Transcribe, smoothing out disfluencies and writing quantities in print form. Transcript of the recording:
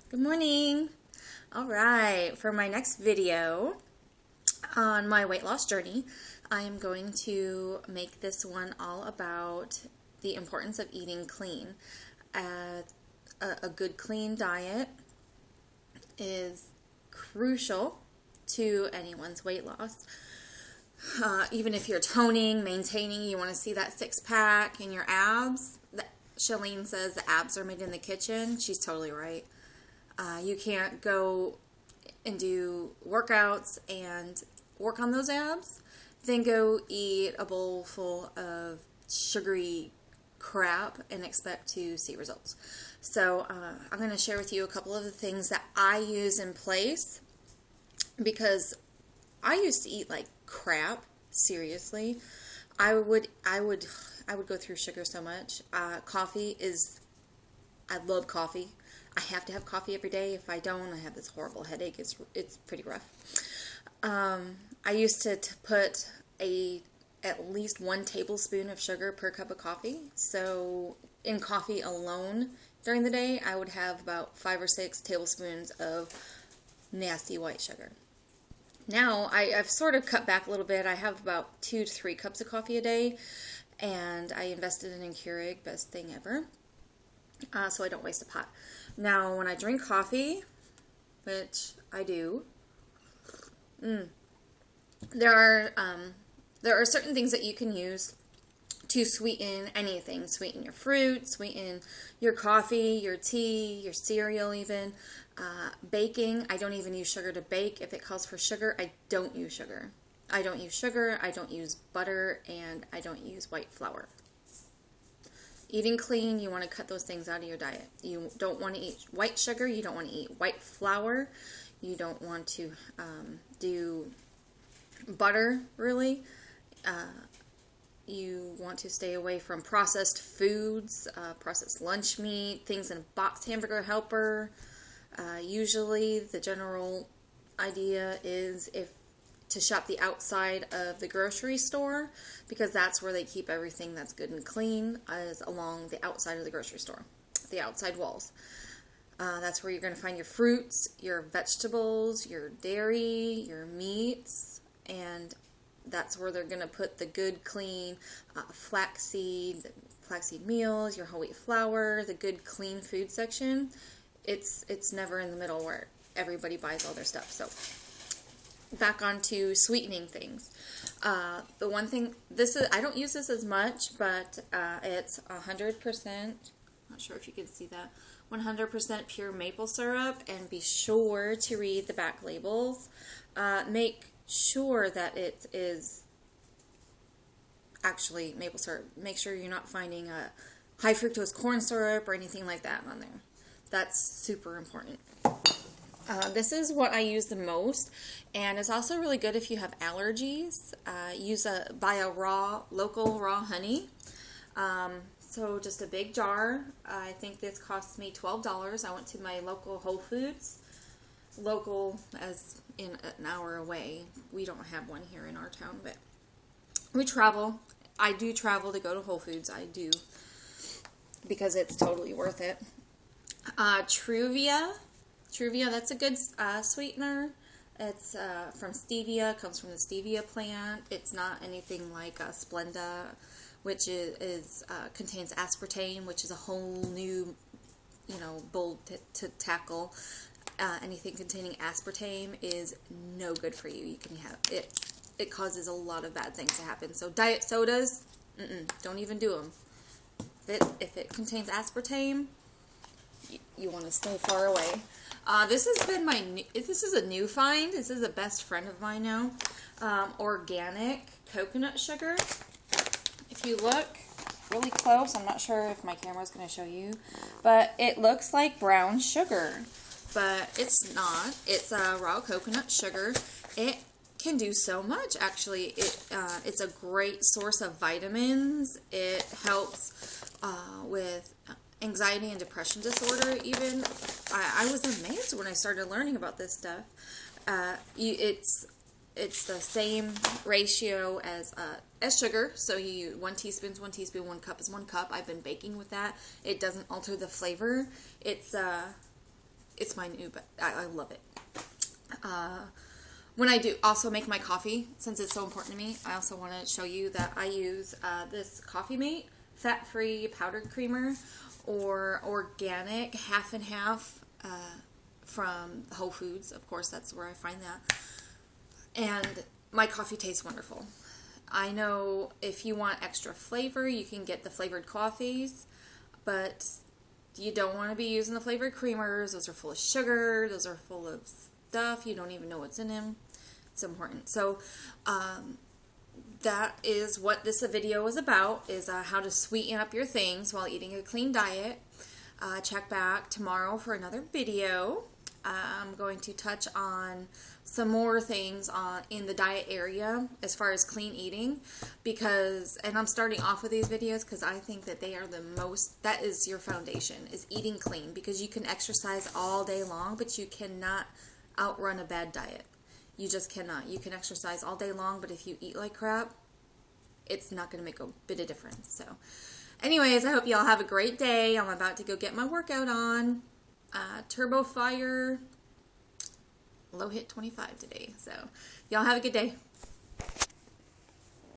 Good morning. All right, for my next video on my weight loss journey, I am going to make this one all about the importance of eating clean. A good clean diet is crucial to anyone's weight loss. Even if you're toning, maintaining, you want to see that six-pack and your abs. Shalene says the abs are made in the kitchen. She's totally right. You can't go and do workouts and work on those abs, then go eat a bowl full of sugary crap and expect to see results. So I'm going to share with you a couple of the things that I use in place, because I used to eat like crap. Seriously, I would go through sugar so much. Coffee is, I love coffee. I have to have coffee every day. If I don't, I have this horrible headache. It's pretty rough. I used to put at least 1 tablespoon of sugar per cup of coffee. So in coffee alone during the day, I would have about 5 or 6 tablespoons of nasty white sugar. Now I've sort of cut back a little bit. I have about 2 to 3 cups of coffee a day, and I invested in Keurig, best thing ever. So I don't waste a pot. Now, when I drink coffee, which I do, there are certain things that you can use to sweeten anything. Sweeten your fruit, sweeten your coffee, your tea, your cereal even. Baking, I don't even use sugar to bake. If it calls for sugar, I don't use sugar. I don't use sugar, I don't use butter, and I don't use white flour. Eating clean, you want to cut those things out of your diet. You don't want to eat white sugar. You don't want to eat white flour. You don't want to do butter, really. You want to stay away from processed foods, processed lunch meat, things in a box hamburger helper. Usually the general idea is to shop the outside of the grocery store, because that's where they keep everything that's good and clean, is along the outside of the grocery store, the outside walls. That's where you're going to find your fruits, your vegetables, your dairy, your meats, and that's where they're going to put the good, clean flaxseed meals, your whole wheat flour, the good, clean food section. It's never in the middle where everybody buys all their stuff. So back onto sweetening things. The one thing, I don't use this as much, but it's 100%, not sure if you can see that, 100% pure maple syrup, and be sure to read the back labels. Make sure that it is actually maple syrup. Make sure you're not finding a high fructose corn syrup or anything like that on there. That's super important. This is what I use the most, and it's also really good if you have allergies. Buy a local raw honey. So just a big jar. I think this cost me $12. I went to my local Whole Foods. Local as in an hour away. We don't have one here in our town, but we travel. I do travel to go to Whole Foods. I do, because it's totally worth it. Truvia, that's a good sweetener. It's from stevia, comes from the stevia plant. It's not anything like Splenda, which contains aspartame, which is a whole new, bull to tackle. Anything containing aspartame is no good for you. You can have it. It causes a lot of bad things to happen. So diet sodas, don't even do them. If it contains aspartame, you want to stay far away. This has been this is a new find. This is a best friend of mine now. Organic coconut sugar. If you look really close, I'm not sure if my camera's going to show you, but it looks like brown sugar, but it's not. It's raw coconut sugar. It can do so much, actually. It's a great source of vitamins. It helps with anxiety and depression disorder even. I was amazed when I started learning about this stuff. It's the same ratio as sugar, so you 1 teaspoon is 1 teaspoon, 1 cup is 1 cup. I've been baking with that. It doesn't alter the flavor. It's it's my new, but I love it. When I do also make my coffee, since it's so important to me, I also want to show you that I use this Coffee Mate fat-free powdered creamer or organic half and half from Whole Foods. Of course, that's where I find that. And my coffee tastes wonderful. I know if you want extra flavor, you can get the flavored coffees, but you don't want to be using the flavored creamers. Those are full of sugar. Those are full of stuff. You don't even know what's in them. It's important. So that is what this video is about, is how to sweeten up your things while eating a clean diet. Check back tomorrow for another video. I'm going to touch on some more things in the diet area as far as clean eating, and I'm starting off with these videos because I think that they are that is your foundation, is eating clean, because you can exercise all day long, but you cannot outrun a bad diet. You just cannot. You can exercise all day long, but if you eat like crap, it's not going to make a bit of difference. So anyways, I hope y'all have a great day. I'm about to go get my workout on. Turbo Fire, low hit 25 today. So y'all have a good day.